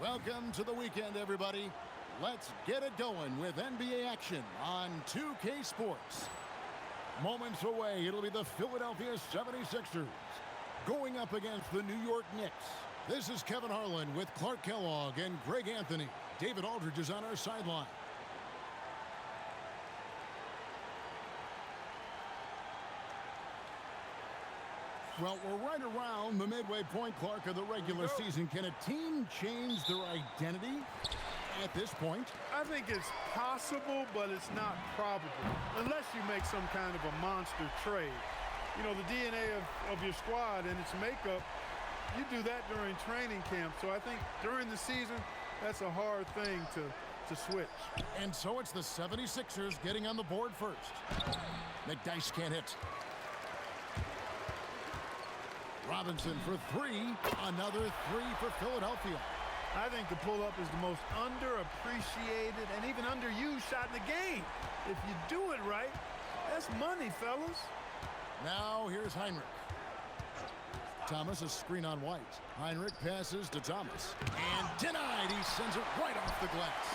Welcome to the weekend, everybody. Let's get it going with NBA action on 2K Sports. Moments away, it'll be the Philadelphia 76ers going up against the New York Knicks. This is Kevin Harlan with Clark Kellogg and Greg Anthony. David Aldridge is on our sideline. Well, we're right around the midway point, Clark, of the regular season. Can a team change their identity at this point? I think it's possible, but it's not probable, unless you make some kind of a monster trade. You know, the DNA of your squad and its makeup, you do that during training camp. So I think during the season, that's a hard thing to switch. And so it's the 76ers getting on the board first. McDyess can't hit. Robinson for three. Another three for Philadelphia. I think the pull-up is the most underappreciated and even underused shot in the game. If you do it right, that's money, fellas. Now here's Heinrich. Thomas, a screen on White. Heinrich passes to Thomas. And denied. He sends it right off the glass.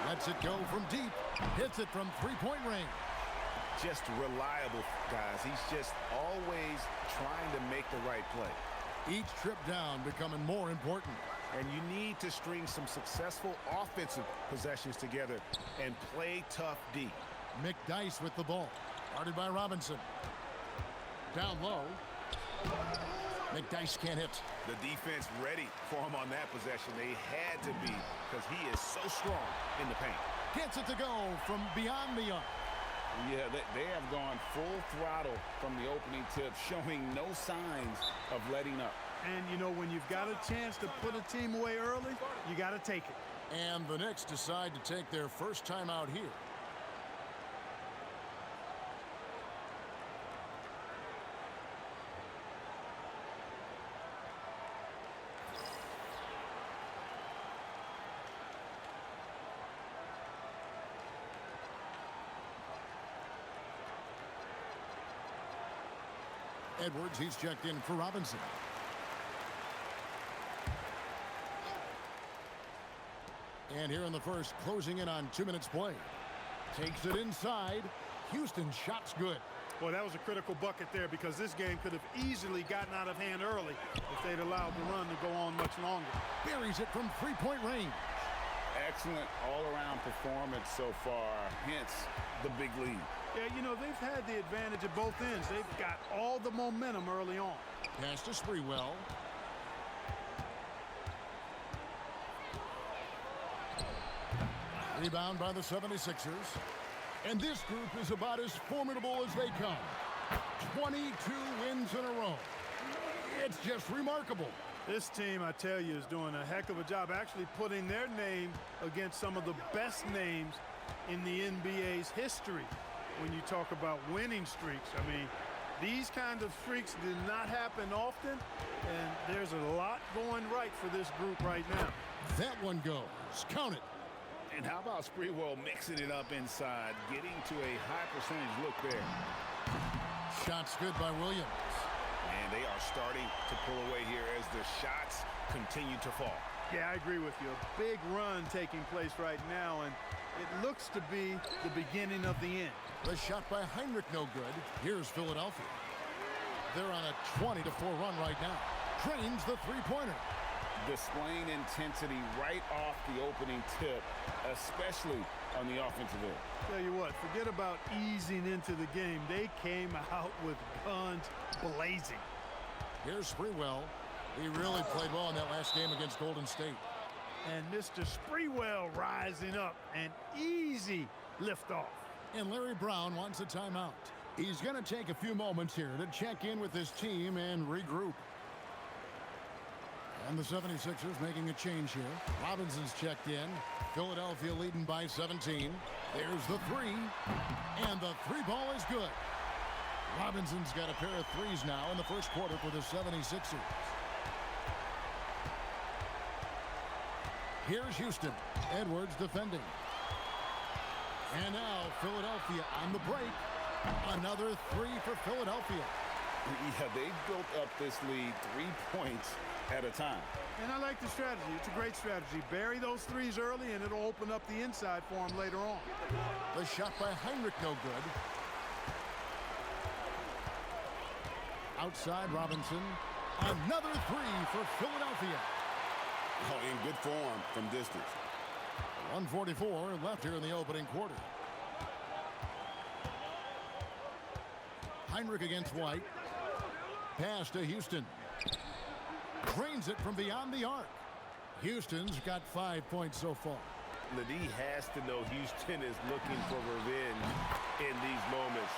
Lets it go from deep. Hits it from three-point range. Just reliable, guys. He's just always trying to make the right play. Each trip down becoming more important. And you need to string some successful offensive possessions together and play tough D. McDyess with the ball. Guarded by Robinson. Down low. McDyess can't hit. The defense ready for him on that possession. They had to be because he is so strong in the paint. Gets it to go from beyond the arc. Yeah, they have gone full throttle from the opening tip, showing no signs of letting up. And, you know, when you've got a chance to put a team away early, you got to take it. And the Knicks decide to take their first time out here. Edwards, he's checked in for Robinson. And here in the first, closing in on 2 minutes play. Takes it inside. Houston shot's good. Well, that was a critical bucket there because this game could have easily gotten out of hand early if they'd allowed the run to go on much longer. Buries it from three-point range. Excellent all-around performance so far, hence the big lead. Yeah, you know, they've had the advantage at both ends. They've got all the momentum early on. Pass to Sprewell. Rebound by the 76ers. And this group is about as formidable as they come. 22 wins in a row. It's just remarkable. This team, I tell you, is doing a heck of a job actually putting their name against some of the best names in the NBA's history. When you talk about winning streaks, I mean, these kind of streaks did not happen often, and there's a lot going right for this group right now. That one goes. Count it. And how about Sprewell mixing it up inside, getting to a high percentage look there. Shot's good by Williams. And they are starting to pull away here as the shots continue to fall. Yeah, I agree with you. A big run taking place right now, and it looks to be the beginning of the end. The shot by Heinrich no good. Here's Philadelphia. They're on a 20-4 run right now. Drains the three-pointer. Displaying intensity right off the opening tip, especially on the offensive end. Tell you what, forget about easing into the game. They came out with guns blazing. Here's Sprewell. He really played well in that last game against Golden State. And Mr. Sprewell rising up, an easy liftoff. And Larry Brown wants a timeout. He's going to take a few moments here to check in with his team and regroup. And the 76ers making a change here. Robinson's checked in. Philadelphia leading by 17. There's the three. And the three ball is good. Robinson's got a pair of threes now in the first quarter for the 76ers. Here's Houston. Edwards defending. And now Philadelphia on the break. Another three for Philadelphia. Yeah, they built up this lead 3 points at a time. And I like the strategy. It's a great strategy. Bury those threes early, and it'll open up the inside for him later on. The shot by Heinrich, no good. Outside Robinson. Another three for Philadelphia. Oh, in good form from distance. 1:44 left here in the opening quarter. Heinrich against White. Pass to Houston. Drains it from beyond the arc. Houston's got 5 points so far. Ledee has to know Houston is looking for revenge in these moments.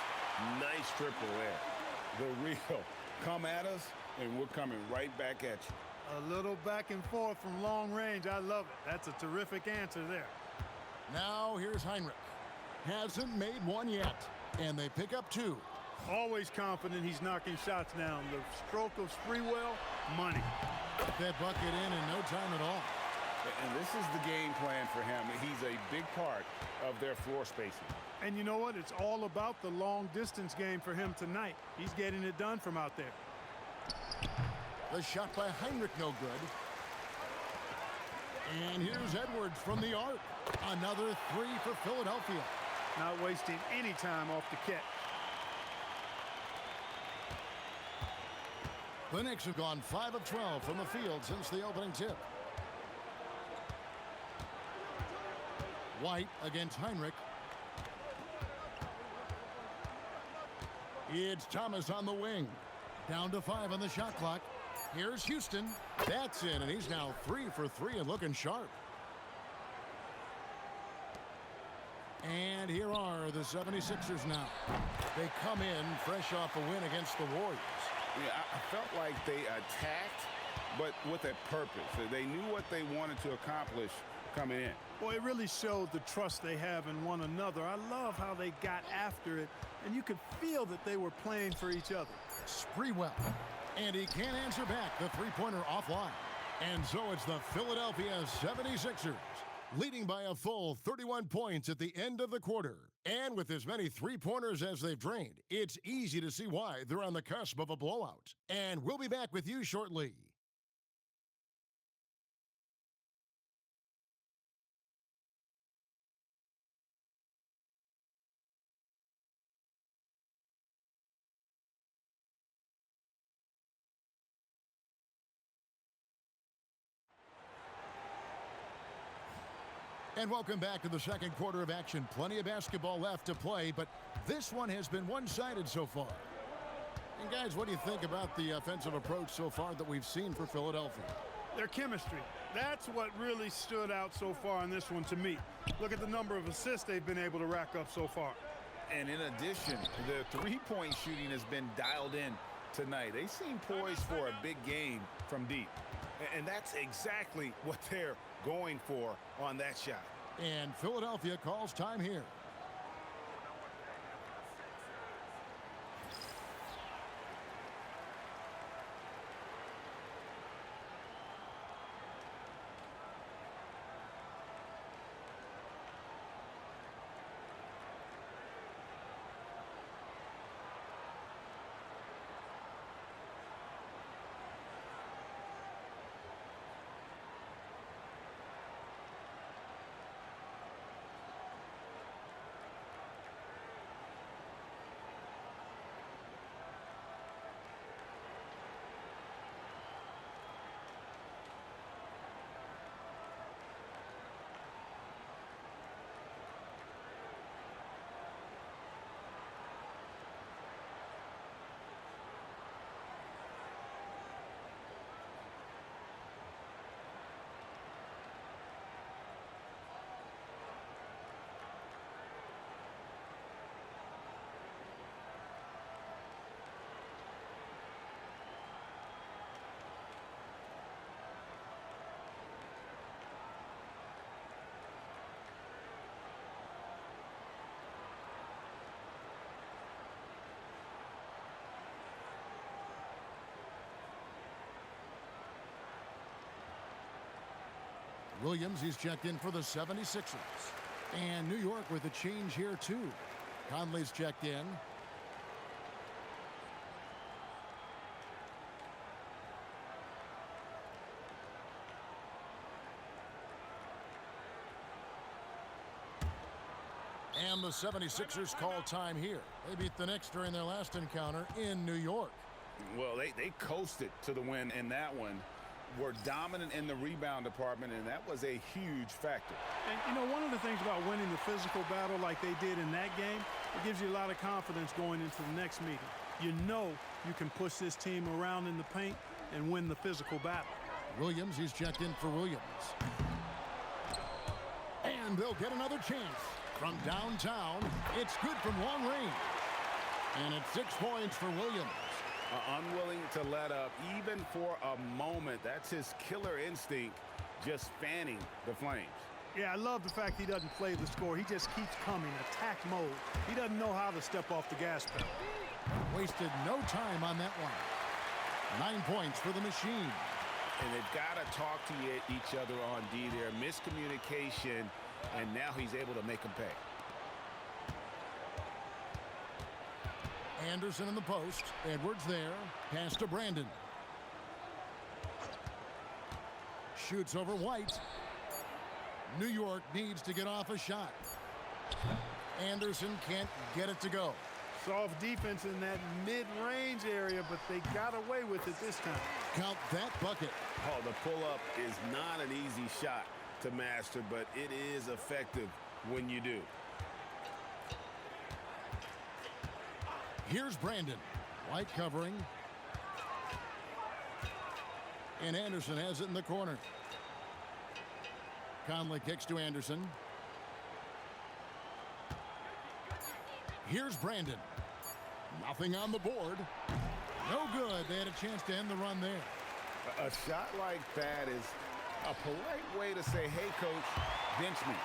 Nice triple there. The real come at us, and we're coming right back at you. A little back and forth from long range. I love it. That's a terrific answer there. Now here's Heinrich. Hasn't made one yet, and they pick up two. Always confident he's knocking shots down. The stroke of Sprewell, money. Got that bucket in no time at all. And this is the game plan for him. He's a big part of their floor spacing. And you know what? It's all about the long distance game for him tonight. He's getting it done from out there. The shot by Heinrich, no good. And here's Edwards from the arc. Another three for Philadelphia. Not wasting any time off the catch. The Knicks have gone 5 of 12 from the field since the opening tip. White against Heinrich. It's Thomas on the wing. Down to 5 on the shot clock. Here's Houston. That's in, and he's now 3 for 3 and looking sharp. And here are the 76ers now. They come in fresh off a win against the Warriors. Yeah, I felt like they attacked, but with a purpose. They knew what they wanted to accomplish coming in. Boy, it really showed the trust they have in one another. I love how they got after it, and you could feel that they were playing for each other. Sprewell. And he can't answer back. The three-pointer offline. And so it's the Philadelphia 76ers, leading by a full 31 points at the end of the quarter. And with as many three-pointers as they've drained, it's easy to see why they're on the cusp of a blowout. And we'll be back with you shortly. And welcome back to the second quarter of action. Plenty of basketball left to play, but this one has been one-sided so far. And guys, what do you think about the offensive approach so far that we've seen for Philadelphia? Their chemistry. That's what really stood out so far in this one to me. Look at the number of assists they've been able to rack up so far. And in addition, the three-point shooting has been dialed in tonight. They seem poised for a big game from deep. And that's exactly what they're going for on that shot. And Philadelphia calls time here. Williams, he's checked in for the 76ers. And New York with a change here, too. Conley's checked in. And the 76ers call time here. They beat the Knicks during their last encounter in New York. Well, they coasted to the win in that one. Were dominant in the rebound department, and that was a huge factor. And, you know, one of the things about winning the physical battle like they did in that game, it gives you a lot of confidence going into the next meeting. You know you can push this team around in the paint and win the physical battle. Williams, he's checked in for Williams. And they'll get another chance. From downtown, it's good from long range. And it's 6 points for Williams. Unwilling to let up even for a moment. That's his killer instinct, just fanning the flames. Yeah, I love the fact he doesn't play the score. He just keeps coming, attack mode. He doesn't know how to step off the gas pedal. Wasted no time on that one. 9 points for the machine. And they've got to talk to each other on D there. Miscommunication, and now he's able to make them pay. Anderson in the post. Edwards there. Pass to Brandon. Shoots over White. New York needs to get off a shot. Anderson can't get it to go. Soft defense in that mid-range area, but they got away with it this time. Count that bucket. Oh, the pull-up is not an easy shot to master, but it is effective when you do. Here's Brandon. White covering. And Anderson has it in the corner. Conley kicks to Anderson. Here's Brandon. Nothing on the board. No good. They had a chance to end the run there. A shot like that is a polite way to say, hey, coach, bench me.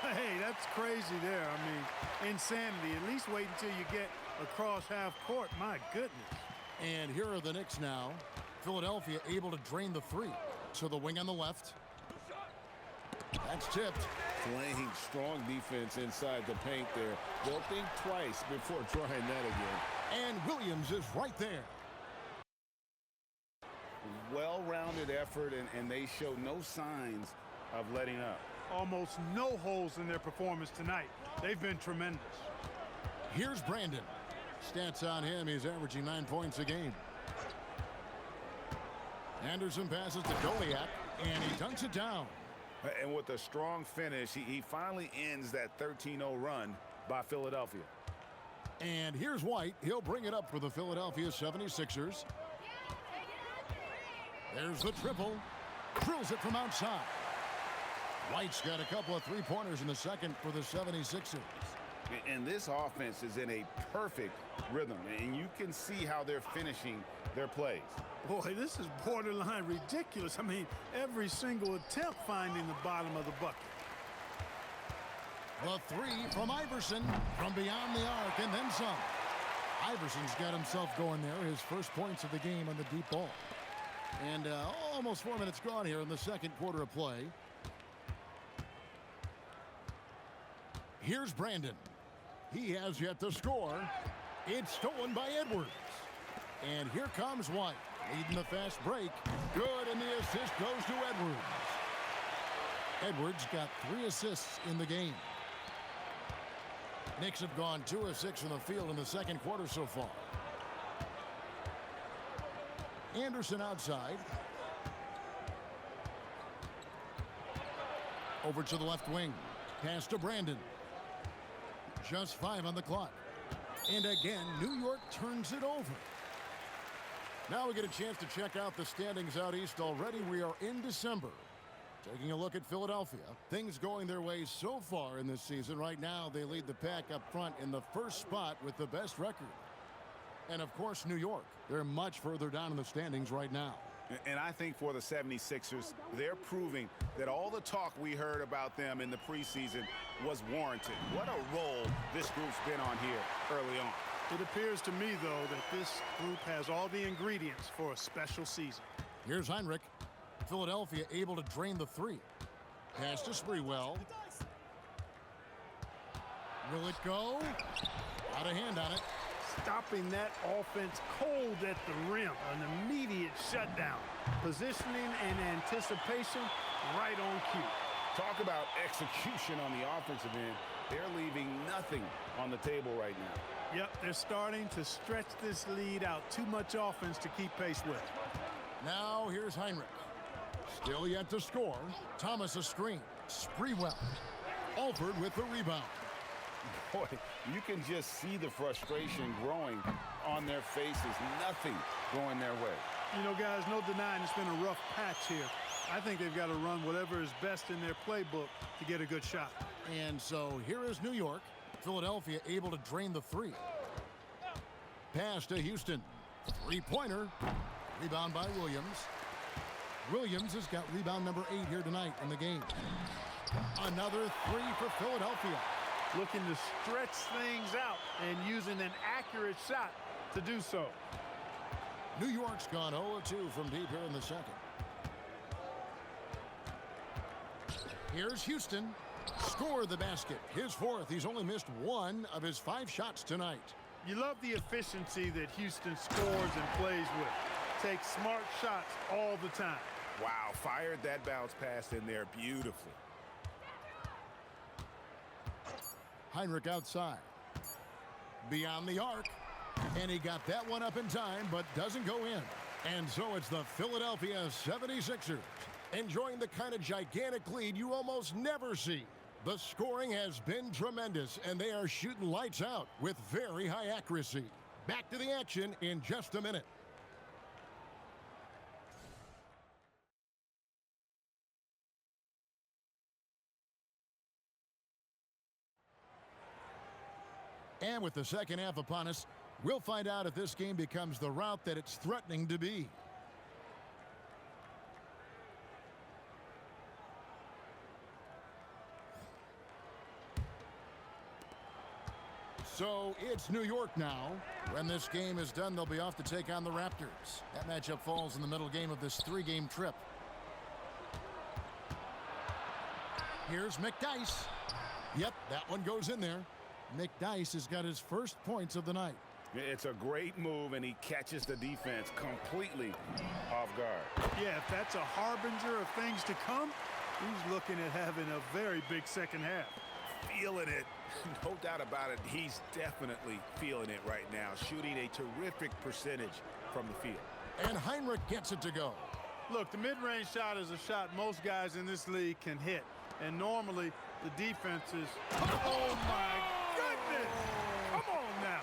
Hey, that's crazy there. I mean, insanity. At least wait until you get across half court. My goodness. And here are the Knicks now. Philadelphia able to drain the three. To the wing on the left. That's tipped. Playing strong defense inside the paint there. They'll think twice before trying that again. And Williams is right there. Well-rounded effort, and they show no signs of letting up. Almost no holes in their performance tonight. They've been tremendous. Here's Brandon. Stats on him, he's averaging 9 points a game. Anderson passes to Goliak, and he dunks it down. And with a strong finish, he finally ends that 13-0 run by Philadelphia. And here's White. He'll bring it up for the Philadelphia 76ers. There's the triple. Drills it from outside. White's got a couple of three-pointers in the second for the 76ers. And this offense is in a perfect rhythm, and you can see how they're finishing their plays. Boy, this is borderline ridiculous. I mean, every single attempt finding the bottom of the bucket. The three from Iverson from beyond the arc and then some. Iverson's got himself going there. His first points of the game on the deep ball. And almost 4 minutes gone here in the second quarter of play. Here's Brandon. He has yet to score. It's stolen by Edwards. And here comes White. Leading the fast break. Good, and the assist goes to Edwards. Edwards got 3 assists in the game. Knicks have gone 2 of 6 from the field in the second quarter so far. Anderson outside. Over to the left wing. Pass to Brandon. Just 5 on the clock. And again, New York turns it over. Now we get a chance to check out the standings out east. Already we are in December. Taking a look at Philadelphia. Things going their way so far in this season. Right now they lead the pack up front in the first spot with the best record. And of course New York. They're much further down in the standings right now. And I think for the 76ers, they're proving that all the talk we heard about them in the preseason was warranted. What a role this group's been on here early on. It appears to me, though, that this group has all the ingredients for a special season. Here's Heinrich. Philadelphia able to drain the three. Pass to Sprewell. Will it go? Out of hand on it. Stopping that offense cold at the rim. An immediate shutdown. Positioning and anticipation right on cue. Talk about execution on the offensive end. They're leaving nothing on the table right now. Yep, they're starting to stretch this lead out. Too much offense to keep pace with. Now here's Heinrich. Still yet to score. Thomas a screen. Sprewell. Alford with the rebound. Boy, you can just see the frustration growing on their faces. Nothing going their way. You know, guys, no denying it's been a rough patch here. I think they've got to run whatever is best in their playbook to get a good shot. And so here is New York. Philadelphia able to drain the three. Pass to Houston. Three-pointer. Rebound by Williams. Williams has got rebound number 8 here tonight in the game. Another three for Philadelphia. Looking to stretch things out and using an accurate shot to do so. New York's gone 0-2 from deep here in the second. Here's Houston. Scored the basket. His fourth. He's only missed 1 of his 5 shots tonight. You love the efficiency that Houston scores and plays with. Takes smart shots all the time. Wow, fired that bounce pass in there beautifully. Heinrich outside. Beyond the arc. And he got that one up in time, but doesn't go in. And so it's the Philadelphia 76ers enjoying the kind of gigantic lead you almost never see. The scoring has been tremendous, and they are shooting lights out with very high accuracy. Back to the action in just a minute. And with the second half upon us, we'll find out if this game becomes the route that it's threatening to be. So it's New York now. When this game is done, they'll be off to take on the Raptors. That matchup falls in the middle game of this 3-game trip. Here's McDyess. Yep, that one goes in there. McDyess has got his first points of the night. It's a great move, and he catches the defense completely off guard. Yeah, if that's a harbinger of things to come, he's looking at having a very big second half. Feeling it. No doubt about it. He's definitely feeling it right now. Shooting a terrific percentage from the field. And Heinrich gets it to go. Look, the mid-range shot is a shot most guys in this league can hit. And normally, the defense is... Oh, my goodness! Come on now.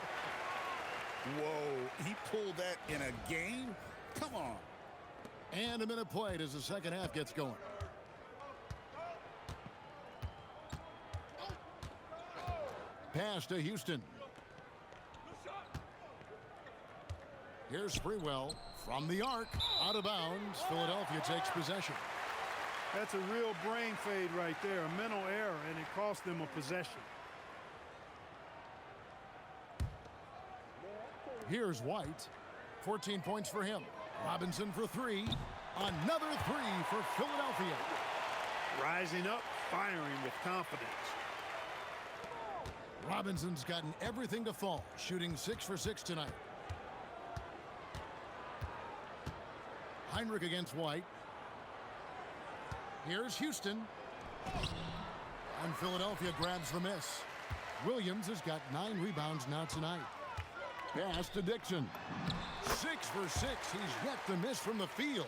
Whoa, he pulled that in a game? Come on. And a minute played as the second half gets going. Pass to Houston. Here's Sprewell from the arc. Out of bounds. Philadelphia takes possession. That's a real brain fade right there. A mental error, and it cost them a possession. Here's White. 14 points for him. Robinson for 3. Another 3 for Philadelphia. Rising up, firing with confidence. Robinson's gotten everything to fall, shooting 6 for 6 tonight. Heinrich against White. Here's Houston. And Philadelphia grabs the miss. Williams has got 9 rebounds now tonight. Pass to Dixon. 6 for 6. He's yet to miss from the field.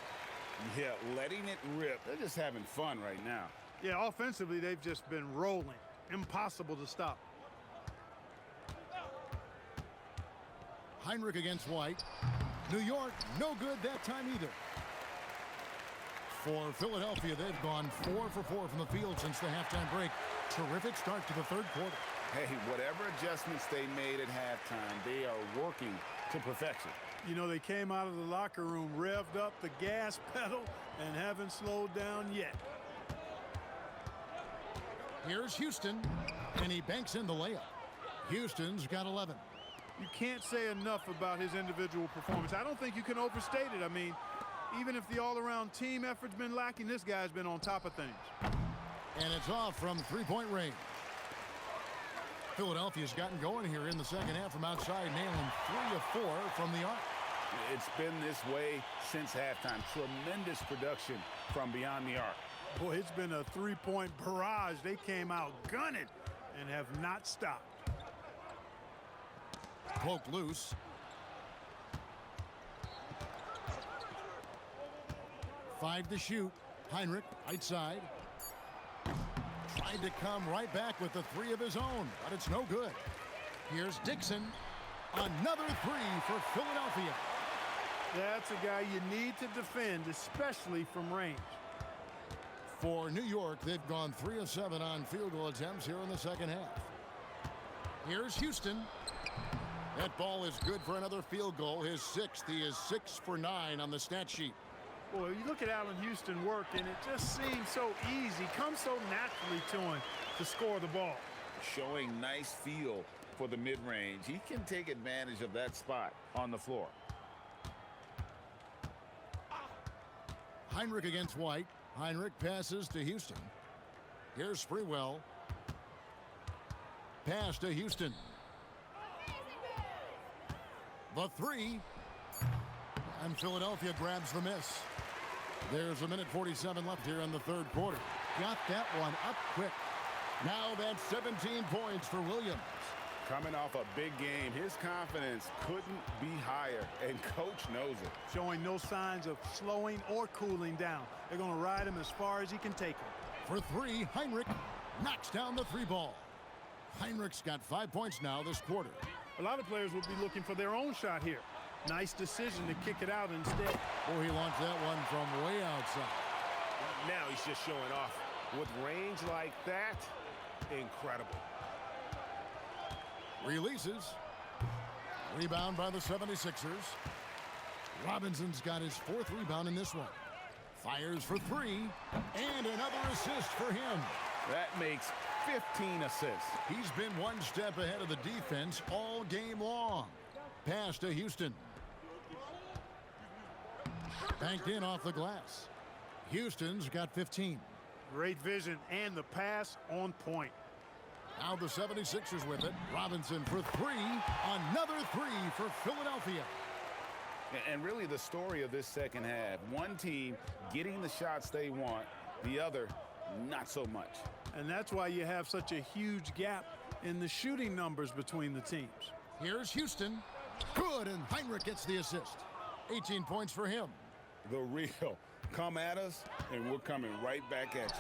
Yeah, letting it rip. They're just having fun right now. Yeah, offensively, they've just been rolling. Impossible to stop. Heinrich against White. New York, no good that time either. For Philadelphia, they've gone 4 for 4 from the field since the halftime break. Terrific start to the third quarter. Hey, whatever adjustments they made at halftime, they are working to perfection. You know, they came out of the locker room, revved up the gas pedal, and haven't slowed down yet. Here's Houston, and he banks in the layup. Houston's got 11. You can't say enough about his individual performance. I don't think you can overstate it. I mean, even if the all-around team effort's been lacking, this guy's been on top of things. And it's off from three-point range. Philadelphia's gotten going here in the second half from outside, nailing 3 of 4 from the arc. It's been this way since halftime. Tremendous production from beyond the arc. Boy, it's been a three-point barrage. They came out gunning. and have not stopped. Poke loose. Five to shoot. Heinrich, right side. Tried to come right back with the three of his own, but it's no good. Here's Dixon. Another three for Philadelphia. That's a guy you need to defend, especially from range. For New York, they've gone 3 of 7 on field goal attempts here in the second half. Here's Houston. That ball is good for another field goal. His sixth. He is 6 for 9 on the stat sheet. Boy, you look at Allen Houston work, and it just seems so easy. Comes so naturally to him to score the ball. Showing nice feel for the mid-range. He can take advantage of that spot on the floor. Heinrich against White. Heinrich passes to Houston. Here's Sprewell. Pass to Houston. The three. And Philadelphia grabs the miss. There's a minute 47 left here in the third quarter. Got that one up quick. Now that's 17 points for Williams. Coming off a big game, his confidence couldn't be higher, and coach knows it. Showing no signs of slowing or cooling down. They're going to ride him as far as he can take him. For three, Heinrich knocks down the three ball. Heinrich's got 5 points now this quarter. A lot of players will be looking for their own shot here. Nice decision to kick it out instead. Oh, he launched that one from way outside. Now he's just showing off. With range like that, incredible. Releases. Rebound by the 76ers. Robinson's got his 4th rebound in this one. Fires for three. And another assist for him. That makes 15 assists. He's been one step ahead of the defense all game long. Pass to Houston. Banked in off the glass. Houston's got 15. Great vision and the pass on point. Now the 76ers with it. Robinson for three. Another three for Philadelphia. And really the story of this second half. One team getting the shots they want, the other not so much. And that's why you have such a huge gap in the shooting numbers between the teams. Here's Houston. Good, and Heinrich gets the assist. 18 points for him. The real. Come at us, and we're coming right back at you.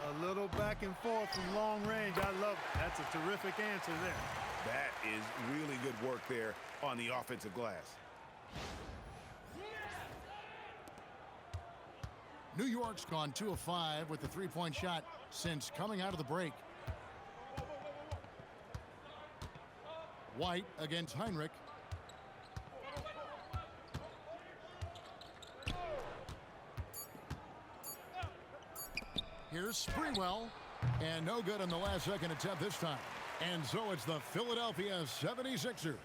A little back and forth from long range. I love it. That's a terrific answer there. That is really good work there on the offensive glass. New York's gone 2 of 5 with the three-point shot since coming out of the break. White against Heinrich. Here's Sprewell. And no good on the last second attempt this time. And so it's the Philadelphia 76ers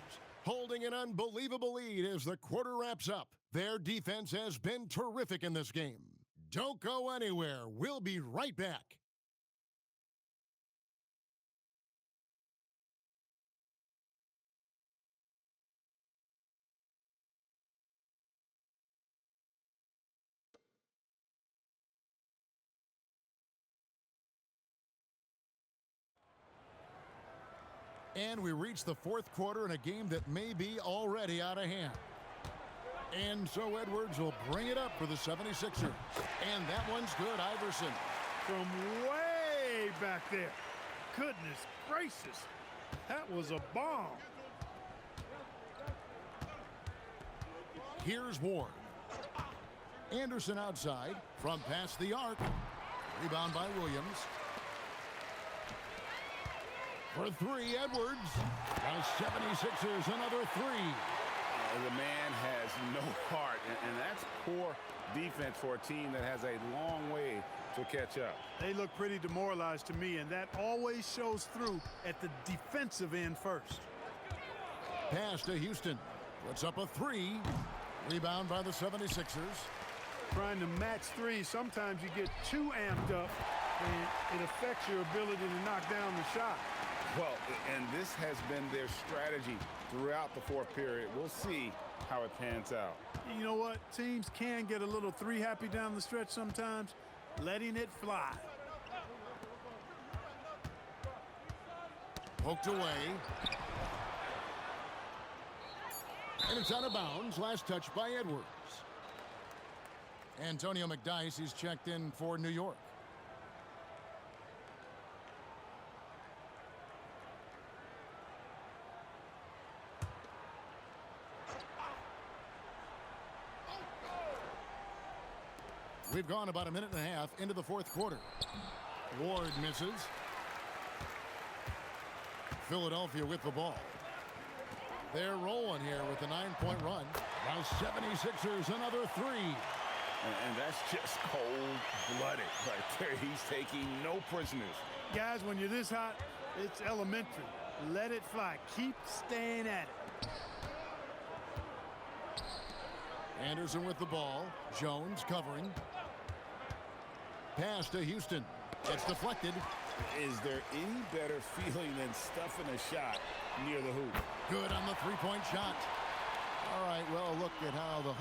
holding an unbelievable lead as the quarter wraps up. Their defense has been terrific in this game. Don't go anywhere. We'll be right back. And we reach the fourth quarter in a game that may be already out of hand. And so Edwards will bring it up for the 76ers. And that one's good, Iverson. From way back there. Goodness gracious. That was a bomb. Here's Ward. Anderson outside from past the arc. Rebound by Williams. For three, Edwards. The 76ers another three. The man has no heart, and that's poor defense for a team that has a long way to catch up. They look pretty demoralized to me, and that always shows through at the defensive end first. Pass to Houston. Puts up a three. Rebound by the 76ers. Trying to match three, sometimes you get too amped up, and it affects your ability to knock down the shot. Well, and this has been their strategy throughout the fourth period. We'll see how it pans out. You know what? Teams can get a little three happy down the stretch sometimes, letting it fly. Poked away. And it's out of bounds. Last touch by Edwards. Antonio McDyess, he's checked in for New York. We've gone about a minute and a half into the fourth quarter. Ward misses. Philadelphia with the ball. They're rolling here with a 9-point run. Now 76ers another three. And that's just cold-blooded right there. He's taking no prisoners. Guys, when you're this hot, it's elementary. Let it fly. Keep staying at it. Anderson with the ball. Jones covering. Pass to Houston. It's deflected. Is there any better feeling than stuffing a shot near the hoop? Good on the three-point shot. All right, well, look at how the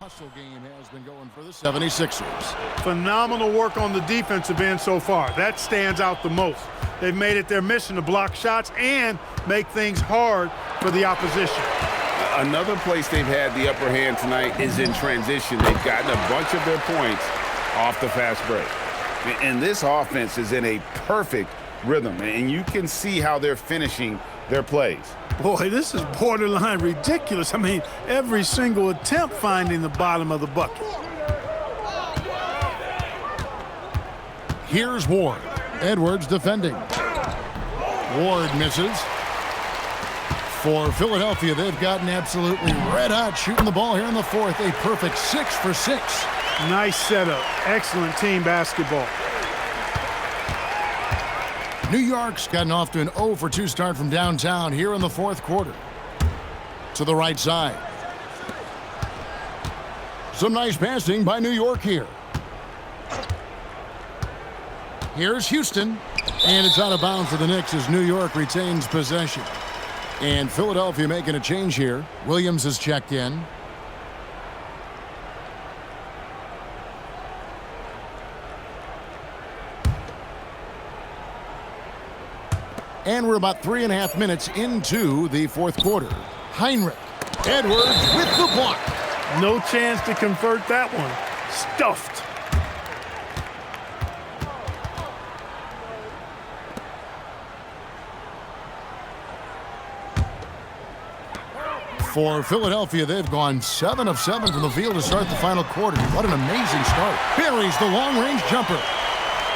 hustle game has been going for the 76ers. Phenomenal work on the defensive end so far. That stands out the most. They've made it their mission to block shots and make things hard for the opposition. Another place they've had the upper hand tonight is in transition. They've gotten a bunch of their points off the fast break. And this offense is in a perfect rhythm, and you can see how they're finishing their plays. Boy, this is borderline ridiculous. I mean, every single attempt finding the bottom of the bucket. Here's Ward. Edwards defending. Ward misses. For Philadelphia, they've gotten absolutely red hot shooting the ball here in the fourth. A perfect 6 for 6. Nice setup. Excellent team basketball. New York's gotten off to an 0 for 2 start from downtown here in the fourth quarter. To the right side. Some nice passing by New York here. Here's Houston. And it's out of bounds for the Knicks as New York retains possession. And Philadelphia making a change here. Williams has checked in. And we're about 3.5 minutes into the fourth quarter. Heinrich. Edwards with the block. No chance to convert that one. Stuffed. For Philadelphia, they've gone 7 of 7 from the field to start the final quarter. What an amazing start. Buries the long-range jumper.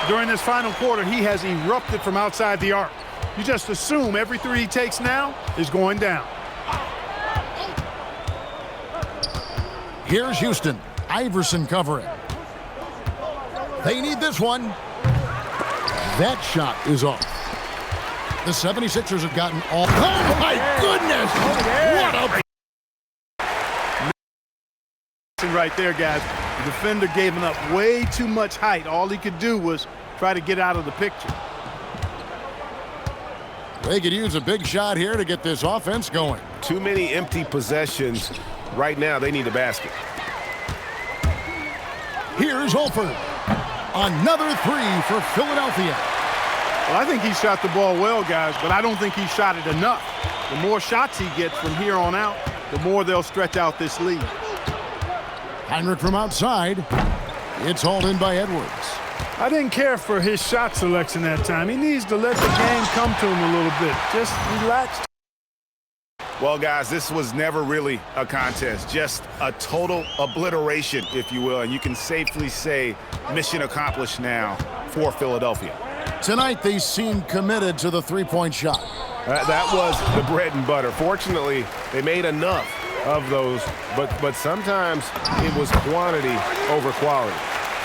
During this final quarter, he has erupted from outside the arc. You just assume every three he takes now is going down. Here's Houston. Iverson covering. They need this one. That shot is off. The 76ers have gotten all... Oh, my goodness! What a... Right there, guys. The defender gave him up way too much height. All he could do was try to get out of the picture. They could use a big shot here to get this offense going. Too many empty possessions. Right now, they need a basket. Here's Holford. Another three for Philadelphia. Well, I think he shot the ball well, guys, but I don't think he shot it enough. The more shots he gets from here on out, the more they'll stretch out this lead. Heinrich from outside. It's hauled in by Edwards. I didn't care for his shot selection that time. He needs to let the game come to him a little bit. Just relax. Well, guys, this was never really a contest, just a total obliteration, if you will, and you can safely say mission accomplished now for Philadelphia. Tonight, they seem committed to the three-point shot. That was the bread and butter. Fortunately, they made enough of those, but sometimes it was quantity over quality.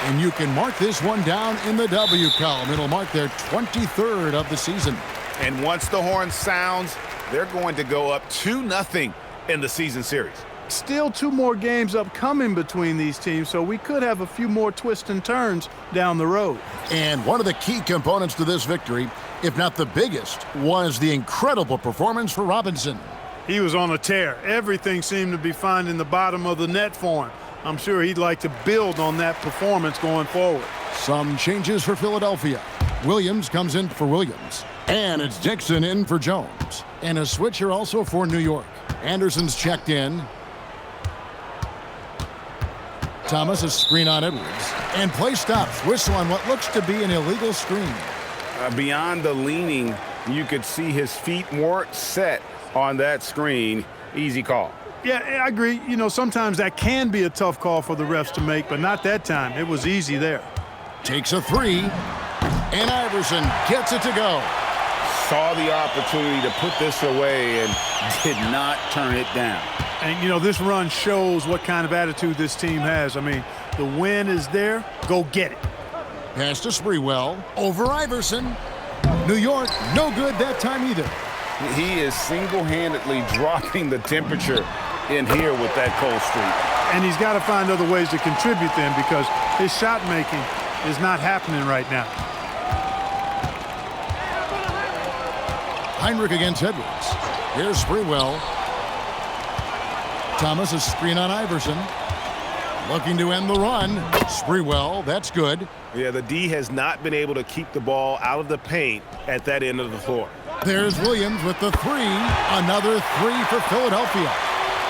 And you can mark this one down in the W column. It'll mark their 23rd of the season. And once the horn sounds, they're going to go up 2-0 in the season series. Still 2 more games upcoming between these teams, so we could have a few more twists and turns down the road. And one of the key components to this victory, if not the biggest, was the incredible performance for Robinson. He was on a tear. Everything seemed to be finding the bottom of the net for him. I'm sure he'd like to build on that performance going forward. Some changes for Philadelphia. Williams comes in for Williams. And it's Dixon in for Jones. And a switcher also for New York. Anderson's checked in. Thomas a screen on Edwards. And play stops. Whistle on what looks to be an illegal screen. Beyond the leaning, you could see his feet weren't set on that screen. Easy call. Yeah, I agree. You know, sometimes that can be a tough call for the refs to make, but not that time. It was easy there. Takes a three. And Iverson gets it to go. Saw the opportunity to put this away and did not turn it down. And, you know, this run shows what kind of attitude this team has. I mean, the win is there. Go get it. Pass to Sprewell. Over Iverson. New York, no good that time either. He is single-handedly dropping the temperature in here with that cold streak. And he's got to find other ways to contribute then, because his shot making is not happening right now. Heinrich against Edwards. Here's Sprewell. Thomas a screen on Iverson. Looking to end the run. Sprewell, that's good. Yeah, the D has not been able to keep the ball out of the paint at that end of the floor. There's Williams with the three. Another three for Philadelphia.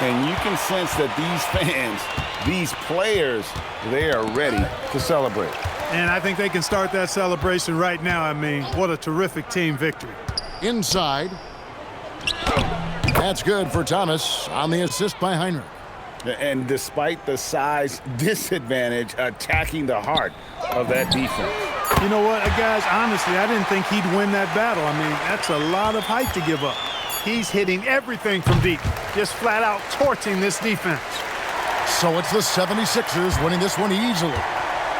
And you can sense that these fans, these players, they are ready to celebrate. And I think they can start that celebration right now. I mean, what a terrific team victory. Inside. That's good for Thomas on the assist by Heinrich. And despite the size disadvantage, attacking the heart of that defense. You know what, guys, honestly, I didn't think he'd win that battle. I mean, that's a lot of height to give up. He's hitting everything from deep, just flat out torching this defense. So it's the 76ers winning this one easily.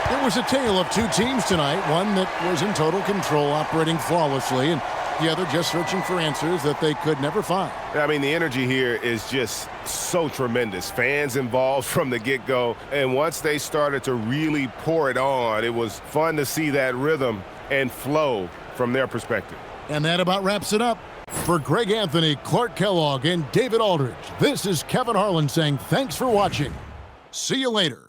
It was a tale of two teams tonight, one that was in total control, operating flawlessly, and the other just searching for answers that they could never find. I mean, the energy here is just so tremendous. Fans involved from the get-go, and once they started to really pour it on, it was fun to see that rhythm and flow from their perspective. And that about wraps it up. For Greg Anthony, Clark Kellogg, and David Aldridge, this is Kevin Harlan saying thanks for watching. See you later.